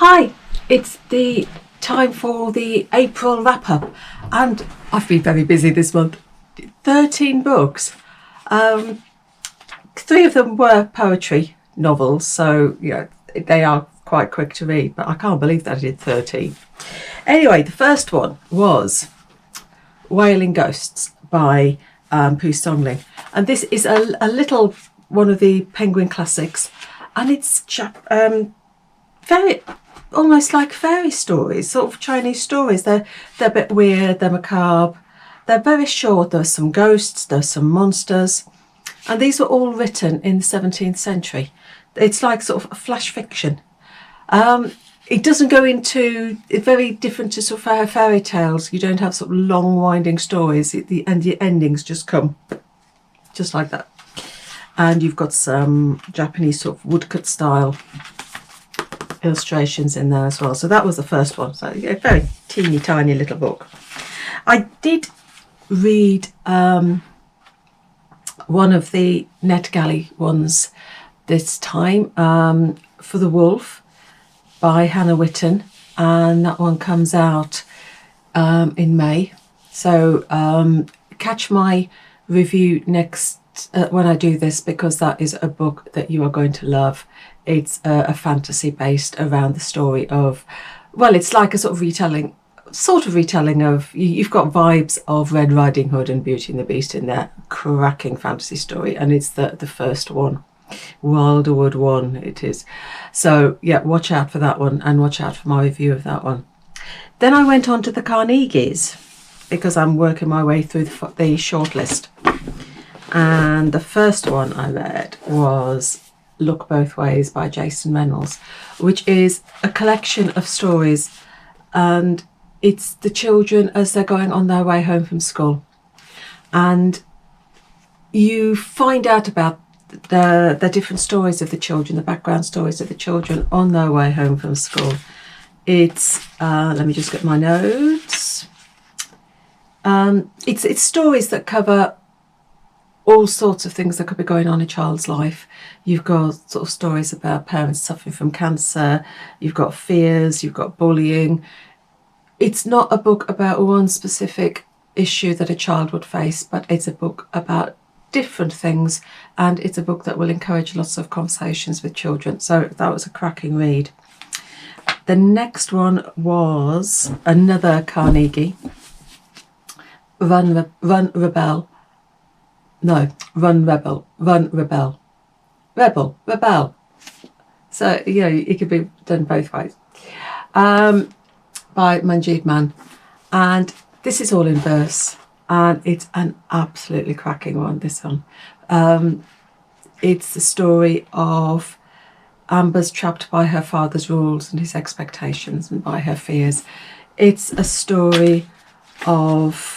Hi, it's the time for the April wrap-up, and I've been very busy this month. 13 books. 3 of them were poetry novels, so they are quite quick to read, but I can't believe that I did 13. Anyway, the first one was Wailing Ghosts by Songling, and this is a little one of the Penguin classics, and it's very almost like fairy stories, sort of Chinese stories. They're a bit weird, they're macabre, they're very short. There's some ghosts, there's some monsters, and these were all written in the 17th century. It's like sort of a flash fiction. It doesn't go into, it's very different to sort of fairy tales. You don't have sort of long winding stories, and the endings just come just like that. And you've got some Japanese sort of woodcut style illustrations in there as well. So that was the first one. So a very teeny tiny little book. I did read one of the NetGalley ones this time, For the Wolf by Hannah Whitten, and that one comes out in May. So catch my review next when I do this, because that is a book that you are going to love. It's a fantasy based around the story of, well, it's like a sort of retelling of, you've got vibes of Red Riding Hood and Beauty and the Beast in there. Cracking fantasy story, and it's the first one, Wilderwood one it is. So yeah, watch out for that one, and watch out for my review of that one. Then I went on to the Carnegies, because I'm working my way through the shortlist. And the first one I read was Look Both Ways by Jason Reynolds, which is a collection of stories, and it's the children as they're going on their way home from school, and you find out about the different stories of the children, the background stories of the children on their way home from school. It's let me just get my notes. It's stories that cover all sorts of things that could be going on in a child's life. You've got sort of stories about parents suffering from cancer, you've got fears, you've got bullying. It's not a book about one specific issue that a child would face, but it's a book about different things, and it's a book that will encourage lots of conversations with children. So that was a cracking read. The next one was another Carnegie, Run Rebel. So, it could be done both ways. By Manjeet, Mann. And this is all in verse, and it's an absolutely cracking one, this one. It's the story of Amber's trapped by her father's rules and his expectations, and by her fears. It's a story of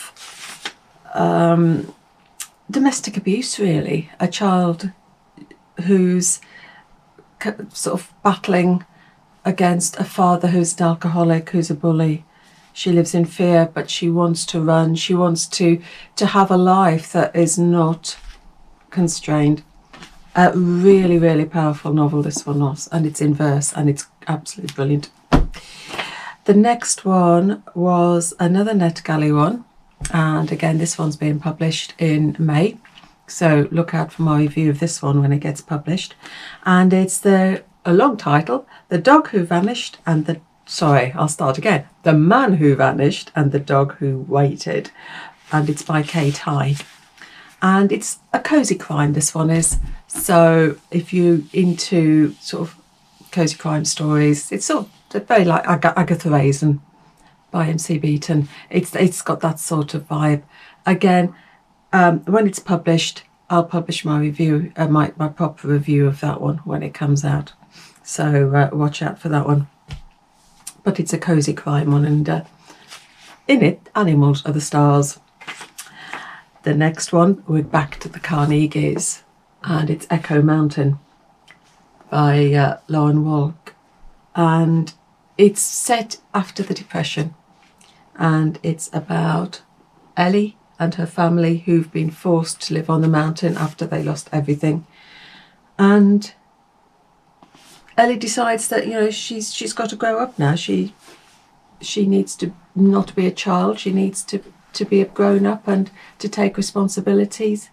domestic abuse, really. A child who's sort of battling against a father who's an alcoholic, who's a bully. She lives in fear, but she wants to run. She wants to have a life that is not constrained. A really, really powerful novel, this one was, and it's in verse, and it's absolutely brilliant. The next one was another NetGalley one, and again, this one's being published in May, so look out for my review of this one when it gets published. And it's a long title, The Dog Who Vanished and the Man Who Vanished and the Dog Who Waited, and it's by Kate High, and it's a cozy crime, this one is. So if you're into sort of cozy crime stories, it's sort of very like Agatha Raisin by MC Beaton. It's got that sort of vibe. Again, when it's published, I'll publish my review, my proper review of that one when it comes out. So watch out for that one. But it's a cozy crime one, and in it, animals are the stars. The next one, we're back to the Carnegies, and it's Echo Mountain by Lauren Wolk, and it's set after the Depression. And it's about Ellie and her family who've been forced to live on the mountain after they lost everything. And Ellie decides that, you know, she's got to grow up now. She needs to not be a child. She needs to be a grown up and to take responsibilities,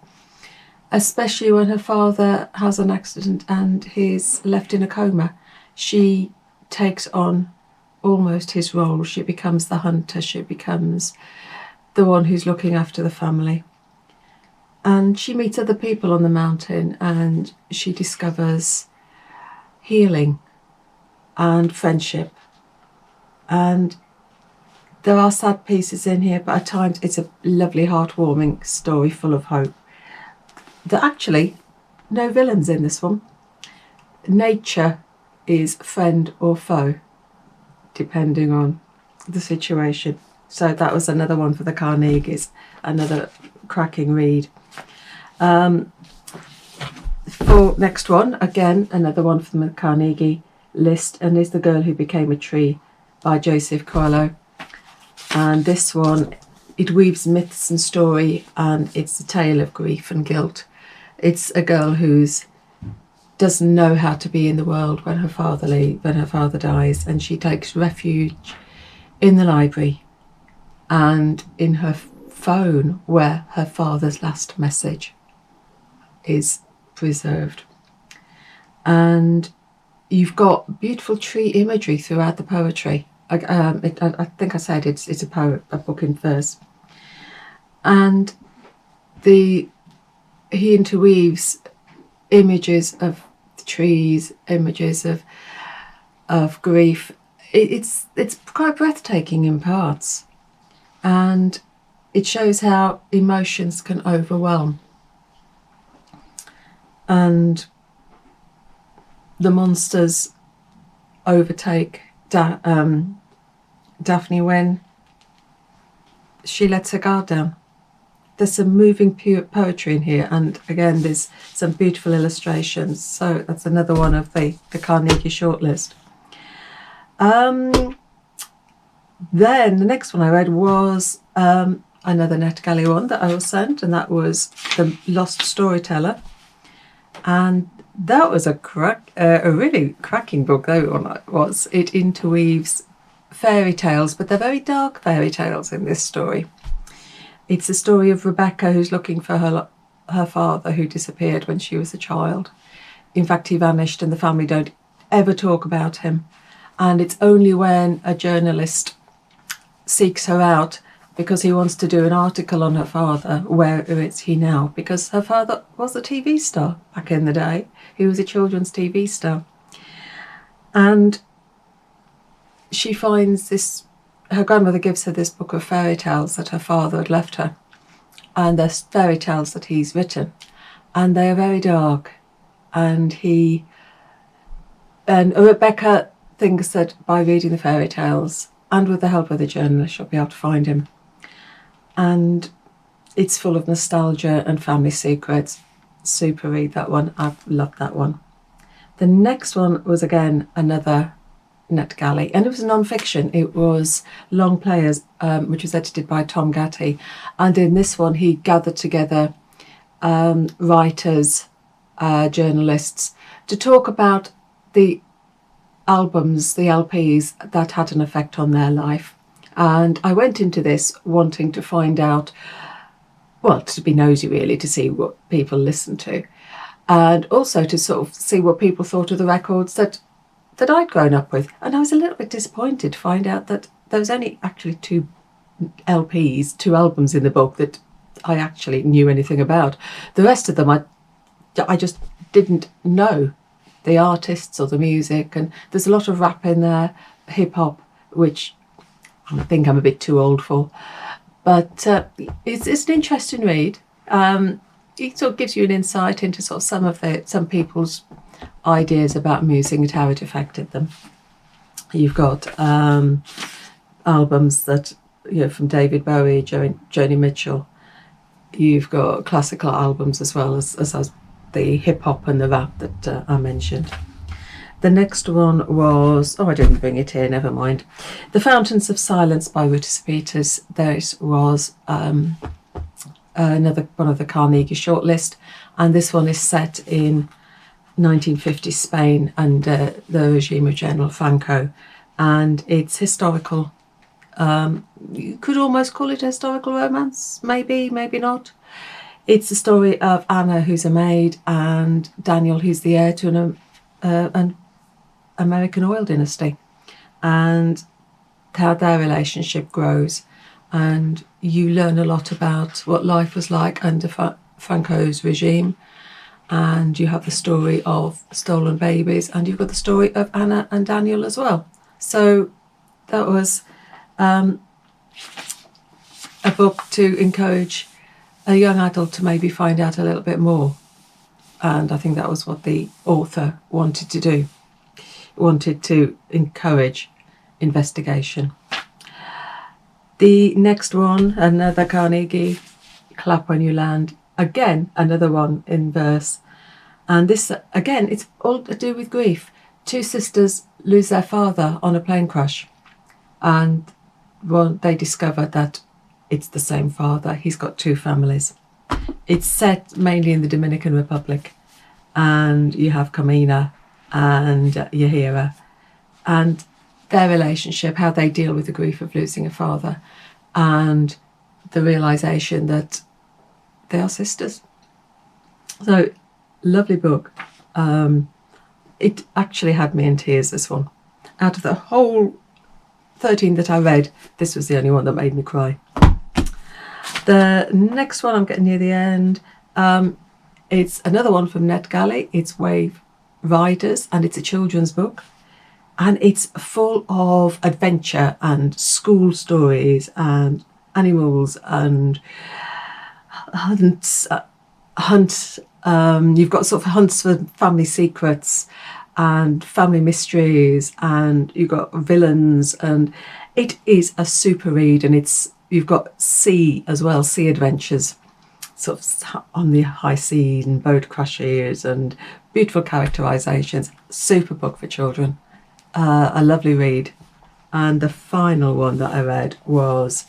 especially when her father has an accident and he's left in a coma. She takes on almost his role. She becomes the hunter. She becomes the one who's looking after the family. And she meets other people on the mountain, and she discovers healing and friendship. And there are sad pieces in here, but at times it's a lovely, heartwarming story full of hope. There are actually no villains in this one. Nature is friend or foe, depending on the situation. So that was another one for the Carnegies, another cracking read. For next one, again, another one from the Carnegie list, and is The Girl Who Became a Tree by Joseph Coelho. And this one, it weaves myths and story, and it's a tale of grief and guilt. It's a girl who doesn't know how to be in the world when her father dies, and she takes refuge in the library and in her phone, where her father's last message is preserved. And you've got beautiful tree imagery throughout the poetry. I think I said it's a book in verse, and he interweaves images of trees, images of grief. It's quite breathtaking in parts, and it shows how emotions can overwhelm. And the monsters overtake Daphne when she lets her guard down. There's some moving poetry in here, and again there's some beautiful illustrations. So that's another one of the Carnegie shortlist. Then the next one I read was another NetGalley one that I was sent, and that was The Lost Storyteller. And that was a really cracking book, that one was. It interweaves fairy tales, but they're very dark fairy tales in this story. It's a story of Rebecca, who's looking for her father, who disappeared when she was a child. In fact, he vanished, and the family don't ever talk about him. And it's only when a journalist seeks her out because he wants to do an article on her father, where is he now? Because her father was a TV star back in the day. He was a children's TV star. And she finds this, her grandmother gives her this book of fairy tales that her father had left her. And they're fairy tales that he's written. And they are very dark. And Rebecca thinks that by reading the fairy tales, and with the help of the journalist, she'll be able to find him. And it's full of nostalgia and family secrets. Super read, that one. I've loved that one. The next one was again another NetGalley, and it was non-fiction. It was Long Players, which was edited by Tom Gatty. And in this one, he gathered together writers, journalists, to talk about the albums, the LPs that had an effect on their life. And I went into this wanting to find out, well, to be nosy really, to see what people listen to, and also to sort of see what people thought of the records that I'd grown up with. And I was a little bit disappointed to find out that there was only actually two albums in the book that I actually knew anything about. The rest of them I just didn't know the artists or the music, and there's a lot of rap in there, hip hop, which I think I'm a bit too old for, but it's an interesting read. It sort of gives you an insight into sort of some people's ideas about music and how it affected them. You've got albums that, you know, from David Bowie, Joni Mitchell. You've got classical albums as well as the hip hop and the rap that I mentioned. The next one was, I didn't bring it here, never mind. The Fountains of Silence by Ruta Peters. This was another one of the Carnegie shortlist, and this one is set in 1950s Spain under the regime of General Franco, and it's historical. You could almost call it a historical romance, maybe, maybe not. It's the story of Anna, who's a maid, and Daniel, who's the heir to an American oil dynasty, and how their relationship grows. And you learn a lot about what life was like under Franco's regime. And you have the story of stolen babies, and you've got the story of Anna and Daniel as well. So that was a book to encourage a young adult to maybe find out a little bit more. And I think that was what the author wanted to do. Wanted to encourage investigation. The next one, another Carnegie, Clap When You Land. Again, another one in verse. And this, again, it's all to do with grief. Two sisters lose their father on a plane crash. And they discover that it's the same father. He's got two families. It's set mainly in the Dominican Republic. And you have Carmina and Yahira. And their relationship, how they deal with the grief of losing a father. And the realisation that they are sisters. So, lovely book. It actually had me in tears, this one. Out of the whole 13 that I read, this was the only one that made me cry. The next one, I'm getting near the end. It's another one from NetGalley. It's Wave Riders, and it's a children's book. And it's full of adventure and school stories and animals and hunts. You've got sort of hunts for family secrets and family mysteries, and you've got villains, and it is a super read. And you've got sea as well, sea adventures, sort of on the high sea and boat crashes and beautiful characterizations. Super book for children. A lovely read. And the final one that I read was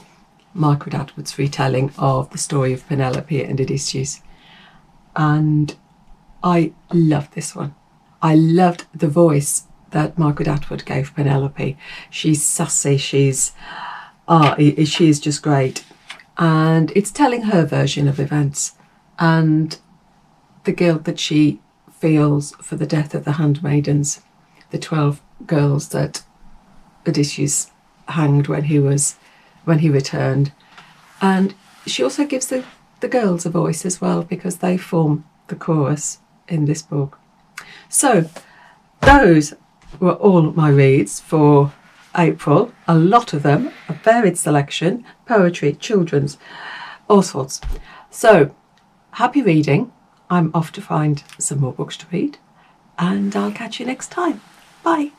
Margaret Atwood's retelling of the story of Penelope and Odysseus. And I loved this one. I loved the voice that Margaret Atwood gave Penelope. She's sassy, she is just great. And it's telling her version of events and the guilt that she feels for the death of the handmaidens, the 12 girls that Odysseus hanged when he returned. And she also gives the girls a voice as well, because they form the chorus in this book. So those were all my reads for April. A lot of them, a varied selection, poetry, children's, all sorts. So happy reading. I'm off to find some more books to read, and I'll catch you next time. Bye.